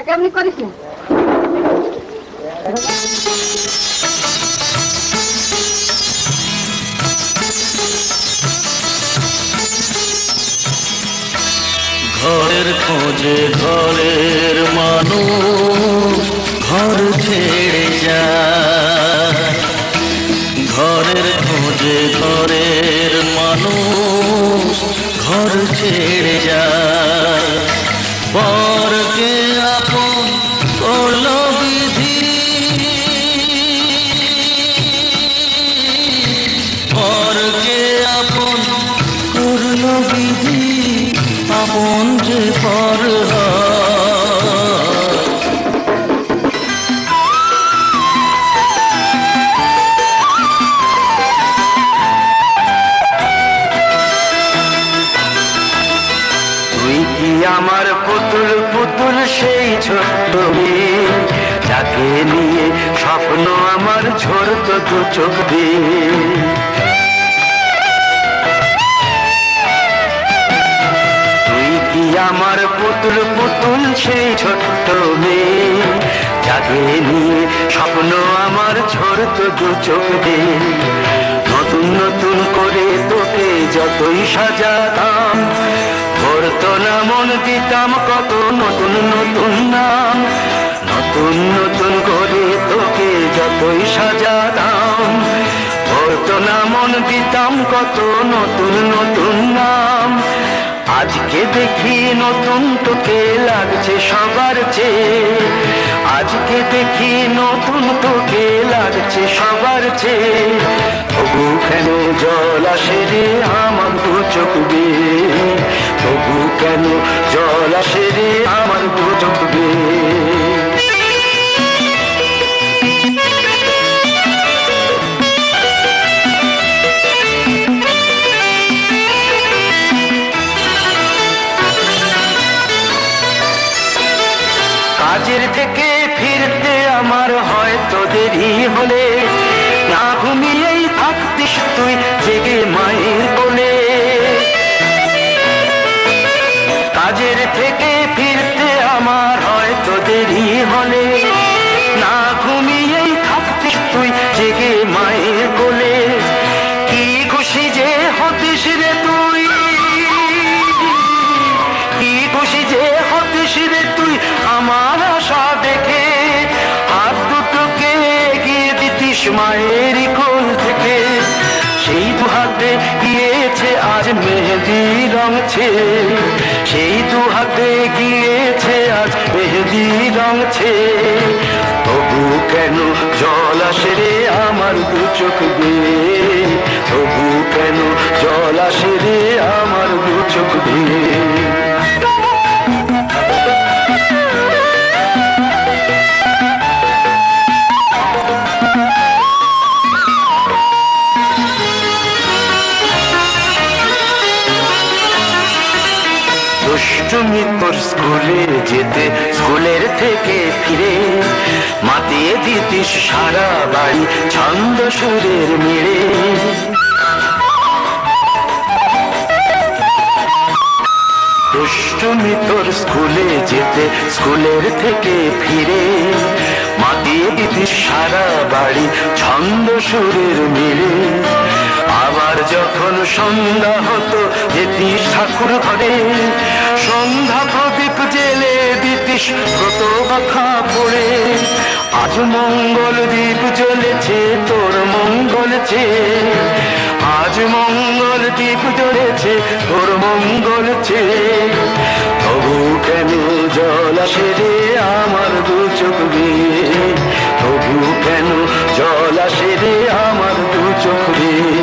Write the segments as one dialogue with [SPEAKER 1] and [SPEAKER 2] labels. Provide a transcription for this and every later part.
[SPEAKER 1] কেমনি করিস না
[SPEAKER 2] ঘরের খোঁজে ঘরের মানুষ ঘর ছেড়ে যায়, ঘরের খোঁজে ঘরের মানুষ ঘর ছেড়ে যায়, পরকে আপন করলো বিধি, পরকে আপন করলো বিধি, আপন যে পর
[SPEAKER 3] তুই কি আমার পুতুল পুতুল সেই ছোট্ট মেয়ে যাকে নিয়ে স্বপ্ন আমার ঝরত দু চোখ দিয়ে, আমার পুতুল পুতুল সেই ছোট্ট মেয়ে যাকে নিয়ে স্বপ্ন আমার ঝরত দু চোখ দিয়ে, নতুন নতুন করে তোকে যতই সাজাতাম ভরতো না মন, দিতাম কত নতুন নতুন নাম, নতুন নতুন করে তোকে যতই সাজাতাম ভরতো না মন, দিতাম কত নতুন নতুন নাম। আজকে দেখি নতুন তোকে লাগছে সবার চেয়ে, আজকে দেখি নতুন তোকে লাগছে সবার চেয়ে, তবু কেন জল আসে রে আমার দু চোখ বেয়ে, তবু কেন জল আসে রে আমার দু চোখ বেয়ে। কাজের থেকে ফিরতে আমার হয়তো দেরি হলে, না ঘুমিয়েই থাকতিস তুই জেগে মায়ের কোলে, কাজের থেকে ফিরতে আমার হয়তো দেরি হলে, না ঘুমিয়েই থাকতিস তুই জেগে মায়ের কোলে, কি খুশি যে হতিস রে তুই, কি খুশি যে হতিস রে তুই আমার আশা দেখে, হাত দুটোকে এগিয়ে দিতিস মায়ের কোল থেকে, সেই দু হাতে গিয়েছে আজ মেহেদি রঙছে, সেই দু হাতে গিয়েছে আজ মেহেদি রঙছে, তবু কেন জল আসে রে আমার দু চোখ বেয়ে, তবু কেন জল আসে রে আমার দু চোখ বেয়ে। দুষ্টুমি তোর স্কুলে যেতে স্কুলের থেকে ফিরে মাতিয়ে দিতিস সারা বাড়ি ছন্দ সুরের মেরে, দুষ্টুমি তোর স্কুলে যেতে স্কুলের থেকে ফিরে মাতিয়ে দিতিস সারা বাড়ি ছন্দ সুরের মেরে, আবার যখন সন্ধ্যা হতো যেতিস ঠাকুর ঘরে, সন্ধ্যা প্রদীপ জেলে দিতিস কত কথা পড়ে, আজ মঙ্গল দ্বীপ জ্বলেছে তোর মঙ্গল চেয়ে, আজ মঙ্গল দ্বীপ জ্বলেছে তোর মঙ্গল চেয়ে, তবু কেন জল আসে রে আমার দু চোখ বেয়ে, তবু কেন জল আসে রে আমার দু চোখ বেয়ে।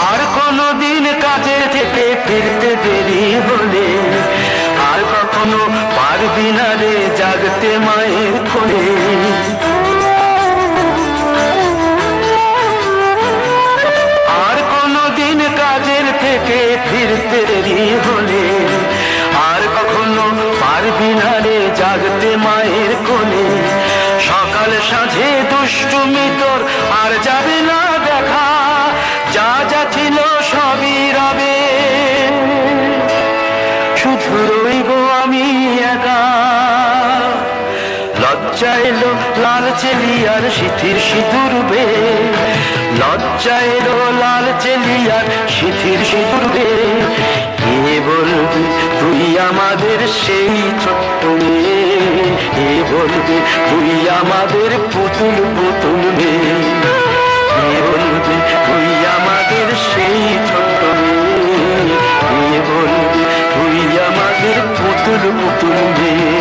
[SPEAKER 3] আর কোনদিন কাজের থেকে ফিরতে দেরি হলে জাগতে মায়ের কোলে। আর কোনদিন কাজের থেকে ফিরতে দেরি হলে আর কখনো পারবি না রে জাগতে মায়ের কোলে। সকাল সাঁঝে দুষ্টুমি তোর আর যাবে না দেখা, যা যা ছিল সবই রবে, শুধু রইব আমি একা। লজ্জা এলো লাল চেলিয়ার সিথির সিঁদুর বে, লজ্জা এলো লাল চেলিয়ার সিথির সিঁদুর বে। কে বলবে তুই আমাদের সেই ছোট্ট মেয়ে, কে বলবে তুই আমাদের পুতুল পুতুল মেয়ে, কে বলবে তুই আমাদের সেই ছোট্ট মেয়ে, কে বলবে তুই আমাদের পুতুল পুতুল মেয়ে।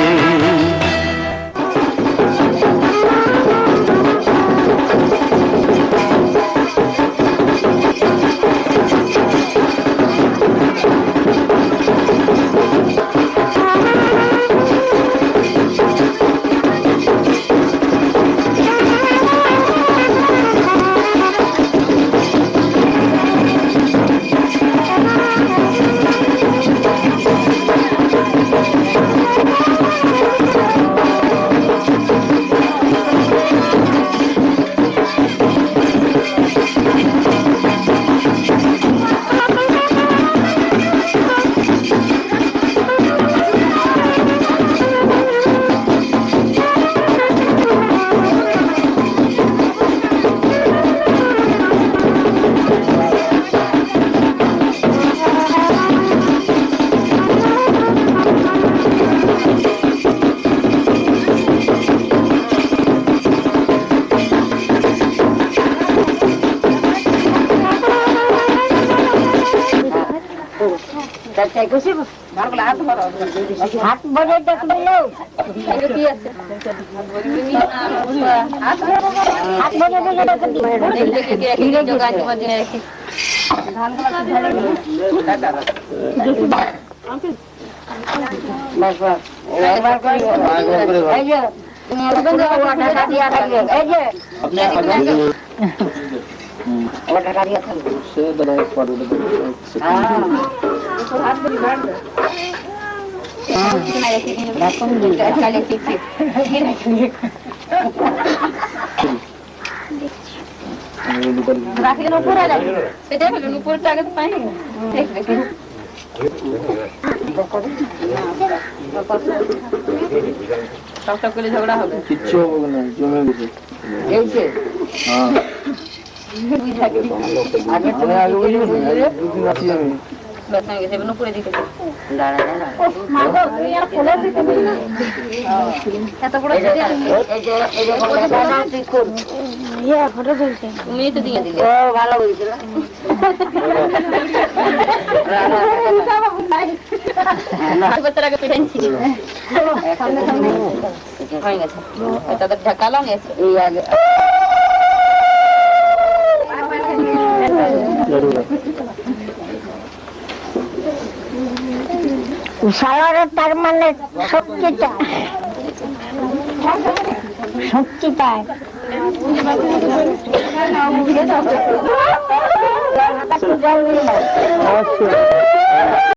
[SPEAKER 1] হাত বজে দেখলো হাত বজে রাখলেন উপরে সেটাই বলুন উপরটা আগে তো পাই সবটা করে ঝগড়া হবে, কিচ্ছু হবে না, জমে গেছে এই যে উপরে দিকে এত বড় ফটো তুলছে তুমি তো দিয়ে দিলে ভালো বলছিল আগে পেটাইছি হয়ে গেছে তাদের ঢাকালাম এই আগে সালারের তার মানে শক্তিটা শক্তিটা